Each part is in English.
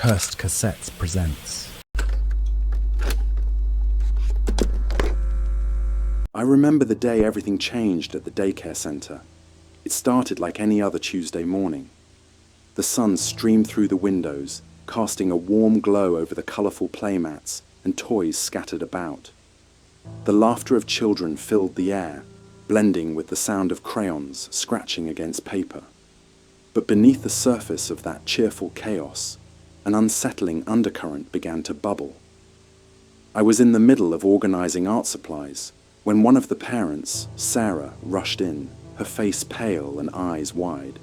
Cursed Cassettes presents. I remember the day everything changed at the daycare center. It started like any other Tuesday morning. The sun streamed through the windows, casting a warm glow over the colorful playmats and toys scattered about. The laughter of children filled the air, blending with the sound of crayons scratching against paper. But beneath the surface of that cheerful chaos, an unsettling undercurrent began to bubble. I was in the middle of organizing art supplies when one of the parents, Sarah, rushed in, her face pale and eyes wide.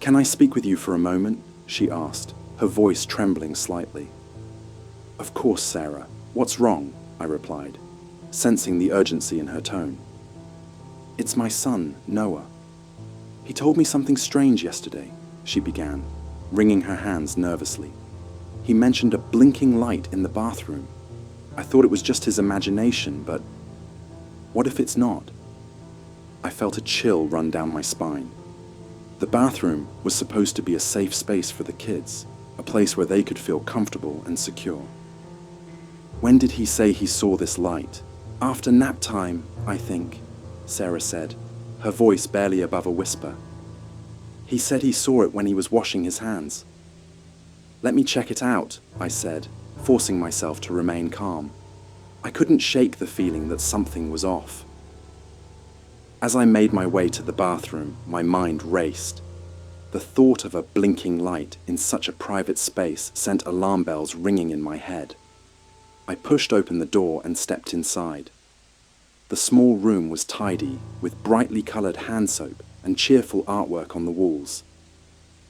"Can I speak with you for a moment?" she asked, her voice trembling slightly. "Of course, Sarah. What's wrong?" I replied, sensing the urgency in her tone. "It's my son, Noah. He told me something strange yesterday," she began, wringing her hands nervously. "He mentioned a blinking light in the bathroom. I thought it was just his imagination, but what if it's not?" I felt a chill run down my spine. The bathroom was supposed to be a safe space for the kids, a place where they could feel comfortable and secure. "When did he say he saw this light?" "After nap time, I think," Sarah said, her voice barely above a whisper. "He said he saw it when he was washing his hands." "Let me check it out," I said, forcing myself to remain calm. I couldn't shake the feeling that something was off. As I made my way to the bathroom, my mind raced. The thought of a blinking light in such a private space sent alarm bells ringing in my head. I pushed open the door and stepped inside. The small room was tidy, with brightly colored hand soap and cheerful artwork on the walls.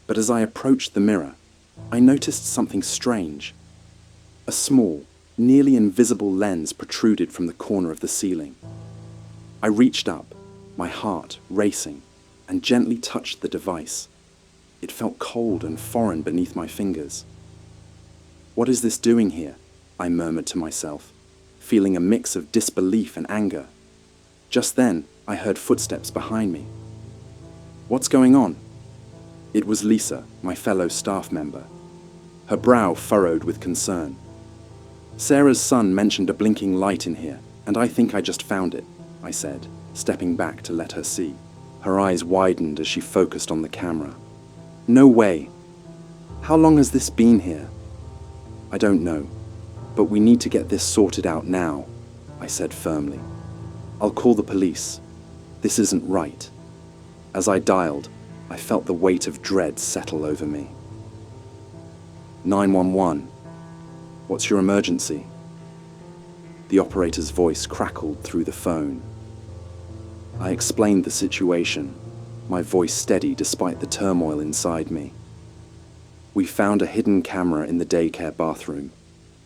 But as I approached the mirror, I noticed something strange. A small, nearly invisible lens protruded from the corner of the ceiling. I reached up, my heart racing, and gently touched the device. It felt cold and foreign beneath my fingers. "What is this doing here?" I murmured to myself, feeling a mix of disbelief and anger. Just then, I heard footsteps behind me. "What's going on?" It was Lisa, my fellow staff member, her brow furrowed with concern. "Sarah's son mentioned a blinking light in here, and I think I just found it," I said, stepping back to let her see. Her eyes widened as she focused on the camera. "No way. How long has this been here?" "I don't know, but we need to get this sorted out now," I said firmly. "I'll call the police. This isn't right." As I dialed, I felt the weight of dread settle over me. 911. "What's your emergency?" The operator's voice crackled through the phone. I explained the situation, my voice steady despite the turmoil inside me. "We found a hidden camera in the daycare bathroom,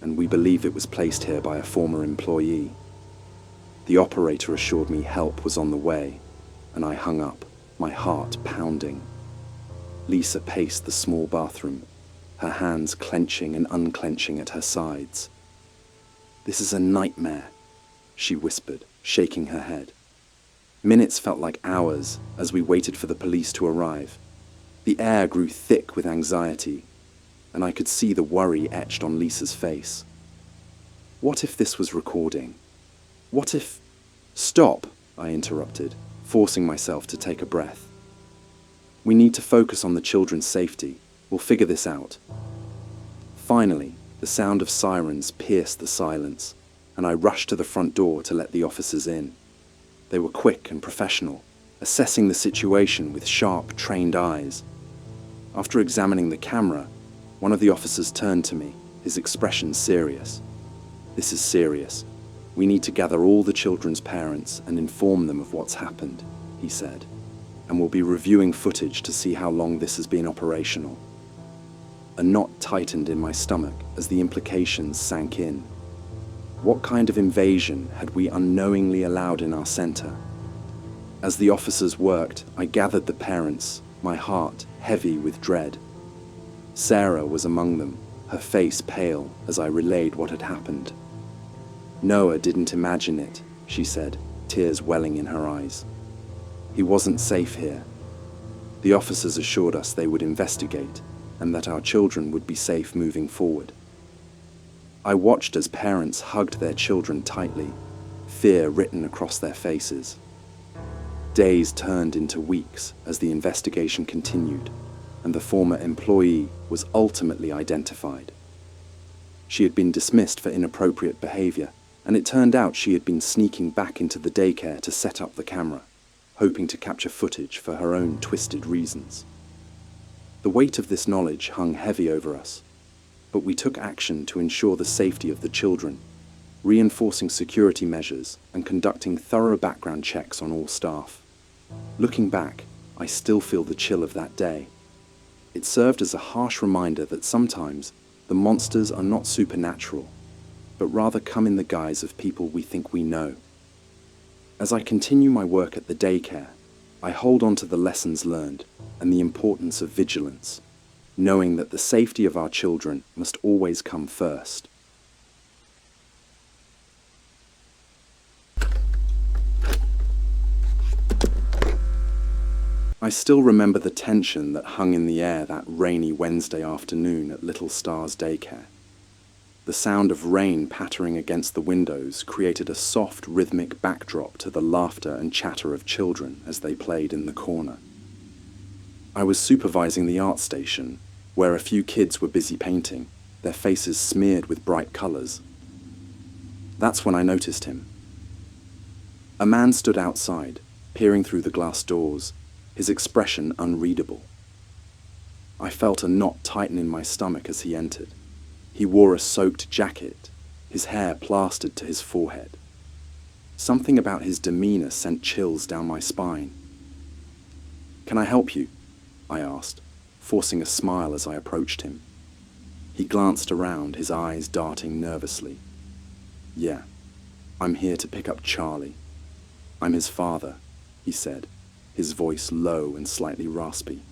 and we believe it was placed here by a former employee." The operator assured me help was on the way, and I hung up, my heart pounding. Lisa paced the small bathroom, her hands clenching and unclenching at her sides. "This is a nightmare," she whispered, shaking her head. Minutes felt like hours as we waited for the police to arrive. The air grew thick with anxiety, and I could see the worry etched on Lisa's face. What if this was recording? What if... "Stop," I interrupted, forcing myself to take a breath. "We need to focus on the children's safety. We'll figure this out." Finally, the sound of sirens pierced the silence, and I rushed to the front door to let the officers in. They were quick and professional, assessing the situation with sharp, trained eyes. After examining the camera, one of the officers turned to me, his expression serious. "This is serious. We need to gather all the children's parents and inform them of what's happened," he said, "and we'll be reviewing footage to see how long this has been operational." A knot tightened in my stomach as the implications sank in. What kind of invasion had we unknowingly allowed in our center? As the officers worked, I gathered the parents, my heart heavy with dread. Sarah was among them, her face pale as I relayed what had happened. "Noah didn't imagine it," she said, tears welling in her eyes. "He wasn't safe here." The officers assured us they would investigate, and that our children would be safe moving forward. I watched as parents hugged their children tightly, fear written across their faces. Days turned into weeks as the investigation continued, and the former employee was ultimately identified. She had been dismissed for inappropriate behavior, and it turned out she had been sneaking back into the daycare to set up the camera, hoping to capture footage for her own twisted reasons. The weight of this knowledge hung heavy over us, but we took action to ensure the safety of the children, reinforcing security measures and conducting thorough background checks on all staff. Looking back, I still feel the chill of that day. It served as a harsh reminder that sometimes the monsters are not supernatural, but rather come in the guise of people we think we know. As I continue my work at the daycare, I hold on to the lessons learned and the importance of vigilance, knowing that the safety of our children must always come first. I still remember the tension that hung in the air that rainy Wednesday afternoon at Little Star's daycare. The sound of rain pattering against the windows created a soft, rhythmic backdrop to the laughter and chatter of children as they played in the corner. I was supervising the art station, where a few kids were busy painting, their faces smeared with bright colors. That's when I noticed him. A man stood outside, peering through the glass doors, his expression unreadable. I felt a knot tighten in my stomach as he entered. He wore a soaked jacket, his hair plastered to his forehead. Something about his demeanor sent chills down my spine. "Can I help you?" I asked, forcing a smile as I approached him. He glanced around, his eyes darting nervously. "Yeah, I'm here to pick up Charlie. I'm his father," he said, his voice low and slightly raspy.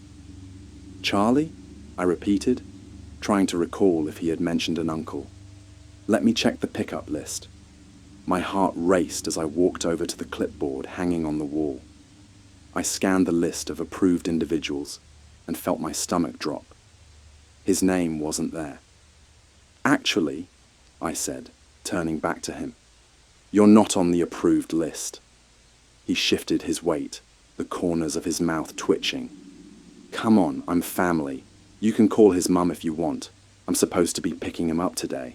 "Charlie?" I repeated, trying to recall if he had mentioned an uncle. "Let me check the pickup list." My heart raced as I walked over to the clipboard hanging on the wall. I scanned the list of approved individuals and felt my stomach drop. His name wasn't there. "Actually," I said, turning back to him, "you're not on the approved list." He shifted his weight, the corners of his mouth twitching. "Come on, I'm family. You can call his mum if you want. I'm supposed to be picking him up today."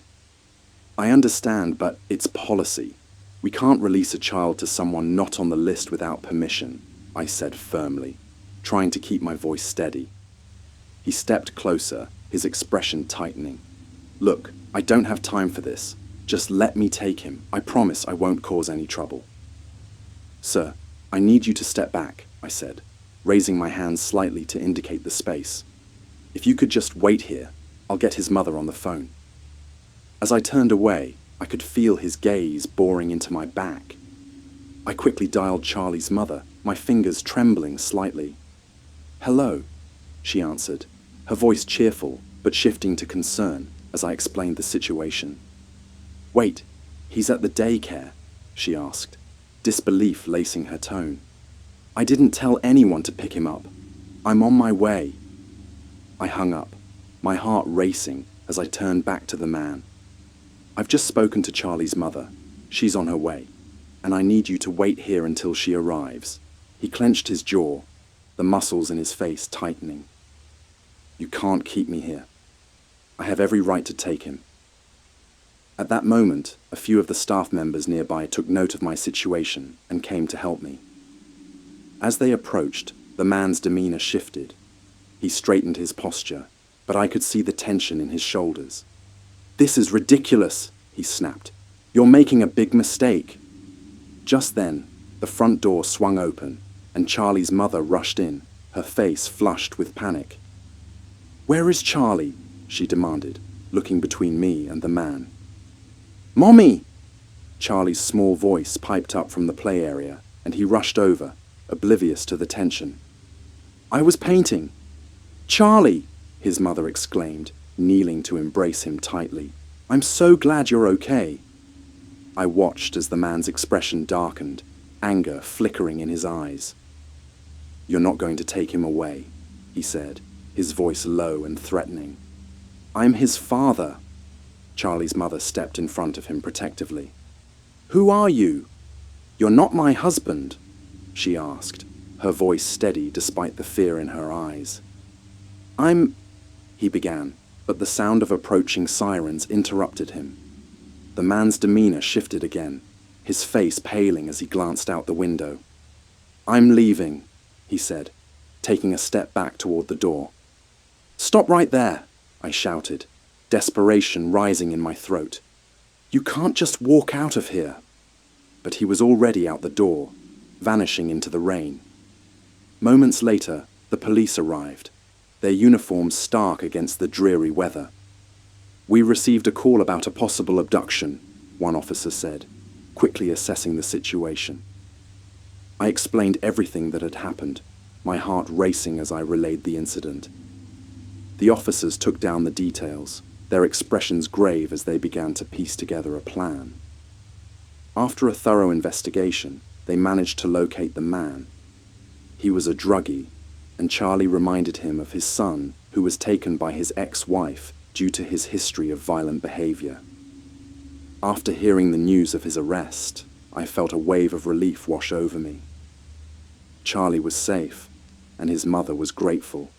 "I understand, but it's policy. We can't release a child to someone not on the list without permission," I said firmly, trying to keep my voice steady. He stepped closer, his expression tightening. "Look, I don't have time for this. Just let me take him. I promise I won't cause any trouble." "Sir, I need you to step back," I said, raising my hands slightly to indicate the space. "If you could just wait here, I'll get his mother on the phone." As I turned away, I could feel his gaze boring into my back. I quickly dialed Charlie's mother, my fingers trembling slightly. "Hello," she answered, her voice cheerful but shifting to concern as I explained the situation. "Wait, he's at the daycare?" she asked, disbelief lacing her tone. "I didn't tell anyone to pick him up. I'm on my way." I hung up, my heart racing as I turned back to the man. "I've just spoken to Charlie's mother. She's on her way, and I need you to wait here until she arrives." He clenched his jaw, the muscles in his face tightening. "You can't keep me here. I have every right to take him." At that moment, a few of the staff members nearby took note of my situation and came to help me. As they approached, the man's demeanor shifted. He straightened his posture, but I could see the tension in his shoulders. "This is ridiculous," he snapped. "You're making a big mistake." Just then, the front door swung open, and Charlie's mother rushed in, her face flushed with panic. "Where is Charlie?" she demanded, looking between me and the man. "Mommy!" Charlie's small voice piped up from the play area, and he rushed over, oblivious to the tension. "I was painting." "Charlie!" his mother exclaimed, kneeling to embrace him tightly. "I'm so glad you're okay." I watched as the man's expression darkened, anger flickering in his eyes. "You're not going to take him away," he said, his voice low and threatening. "I'm his father." Charlie's mother stepped in front of him protectively. "Who are you? You're not my husband," she asked, her voice steady despite the fear in her eyes. He began, but the sound of approaching sirens interrupted him. The man's demeanor shifted again, his face paling as he glanced out the window. "I'm leaving," he said, taking a step back toward the door. "Stop right there," I shouted, desperation rising in my throat. "You can't just walk out of here." But he was already out the door, vanishing into the rain. Moments later, the police arrived, their uniforms stark against the dreary weather. "We received a call about a possible abduction," one officer said, quickly assessing the situation. I explained everything that had happened, my heart racing as I relayed the incident. The officers took down the details, their expressions grave as they began to piece together a plan. After a thorough investigation, they managed to locate the man. He was a druggie, and Charlie reminded him of his son, who was taken by his ex-wife due to his history of violent behavior. After hearing the news of his arrest, I felt a wave of relief wash over me. Charlie was safe, and his mother was grateful,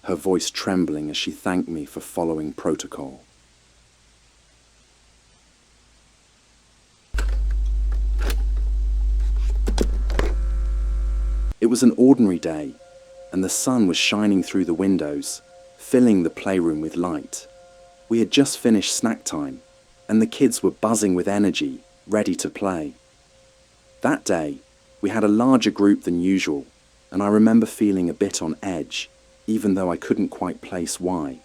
her voice trembling as she thanked me for following protocol. It was an ordinary day, and the sun was shining through the windows, filling the playroom with light. We had just finished snack time, and the kids were buzzing with energy, ready to play. That day, we had a larger group than usual, and I remember feeling a bit on edge, even though I couldn't quite place why.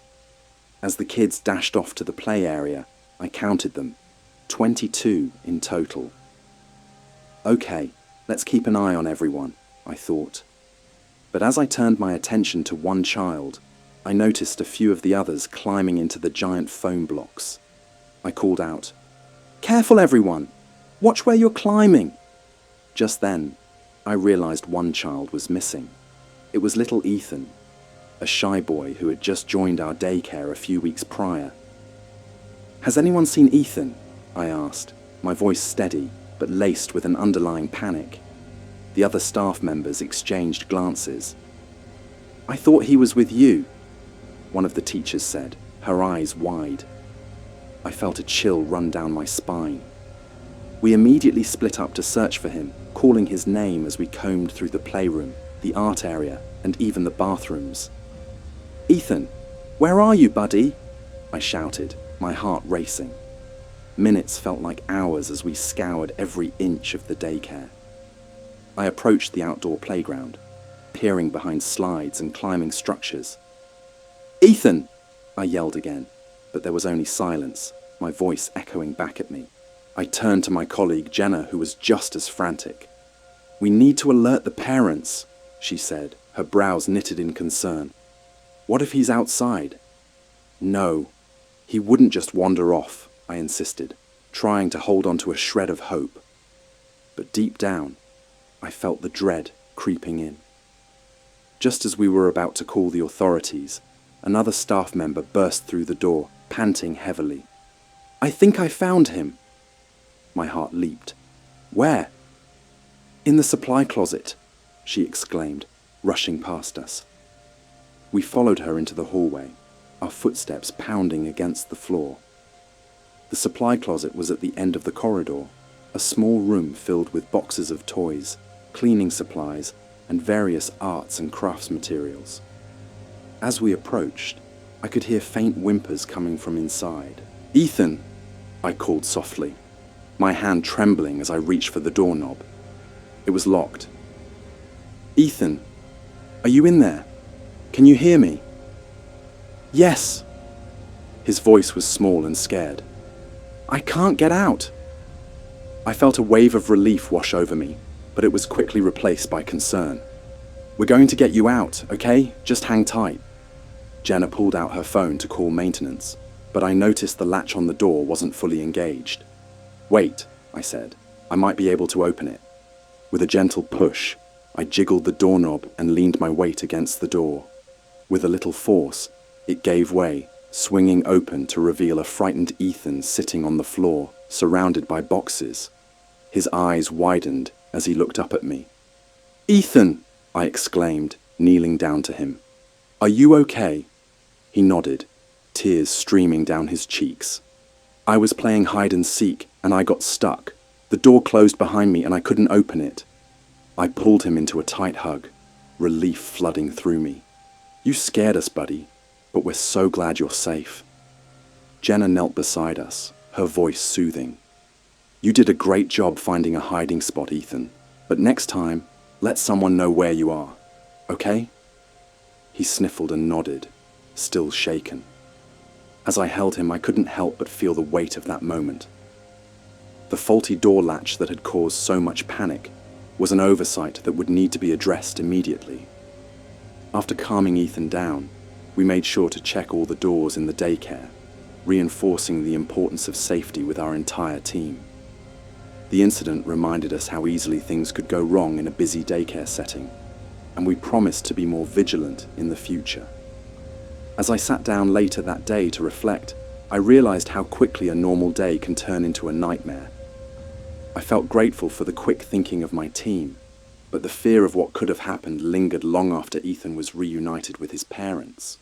As the kids dashed off to the play area, I counted them, 22 in total. "Okay, let's keep an eye on everyone," I thought. But as I turned my attention to one child, I noticed a few of the others climbing into the giant foam blocks. I called out, "Careful everyone! Watch where you're climbing!" Just then, I realized one child was missing. It was little Ethan, a shy boy who had just joined our daycare a few weeks prior. "Has anyone seen Ethan?" I asked, my voice steady but laced with an underlying panic. The other staff members exchanged glances. "I thought he was with you," one of the teachers said, her eyes wide. I felt a chill run down my spine. We immediately split up to search for him, calling his name as we combed through the playroom, the art area, and even the bathrooms. "Ethan, where are you, buddy?" I shouted, my heart racing. Minutes felt like hours as we scoured every inch of the daycare. I approached the outdoor playground, peering behind slides and climbing structures. "Ethan!" I yelled again, but there was only silence, my voice echoing back at me. I turned to my colleague Jenna, who was just as frantic. "We need to alert the parents," she said, her brows knitted in concern. "What if he's outside?" "No, he wouldn't just wander off," I insisted, trying to hold on to a shred of hope. But deep down, I felt the dread creeping in. Just as we were about to call the authorities, another staff member burst through the door, panting heavily. "I think I found him." My heart leaped. "Where?" "In the supply closet," she exclaimed, rushing past us. We followed her into the hallway, our footsteps pounding against the floor. The supply closet was at the end of the corridor, a small room filled with boxes of toys, cleaning supplies, and various arts and crafts materials. As we approached, I could hear faint whimpers coming from inside. "Ethan!" I called softly, my hand trembling as I reached for the doorknob. It was locked. "Ethan, are you in there? Can you hear me?" "Yes." His voice was small and scared. "I can't get out." I felt a wave of relief wash over me, but it was quickly replaced by concern. "We're going to get you out, okay? Just hang tight." Jenna pulled out her phone to call maintenance, but I noticed the latch on the door wasn't fully engaged. "Wait," I said. "I might be able to open it." With a gentle push, I jiggled the doorknob and leaned my weight against the door. With a little force, it gave way, swinging open to reveal a frightened Ethan sitting on the floor, surrounded by boxes. His eyes widened as he looked up at me. "Ethan!" I exclaimed, kneeling down to him. "Are you okay?" He nodded, tears streaming down his cheeks. "I was playing hide and seek, and I got stuck. The door closed behind me and I couldn't open it." I pulled him into a tight hug, relief flooding through me. "You scared us, buddy, but we're so glad you're safe." Jenna knelt beside us, her voice soothing. "You did a great job finding a hiding spot, Ethan, but next time, let someone know where you are, okay?" He sniffled and nodded, still shaken. As I held him, I couldn't help but feel the weight of that moment. The faulty door latch that had caused so much panic was an oversight that would need to be addressed immediately. After calming Ethan down, we made sure to check all the doors in the daycare, reinforcing the importance of safety with our entire team. The incident reminded us how easily things could go wrong in a busy daycare setting, and we promised to be more vigilant in the future. As I sat down later that day to reflect, I realized how quickly a normal day can turn into a nightmare. I felt grateful for the quick thinking of my team, but the fear of what could have happened lingered long after Ethan was reunited with his parents.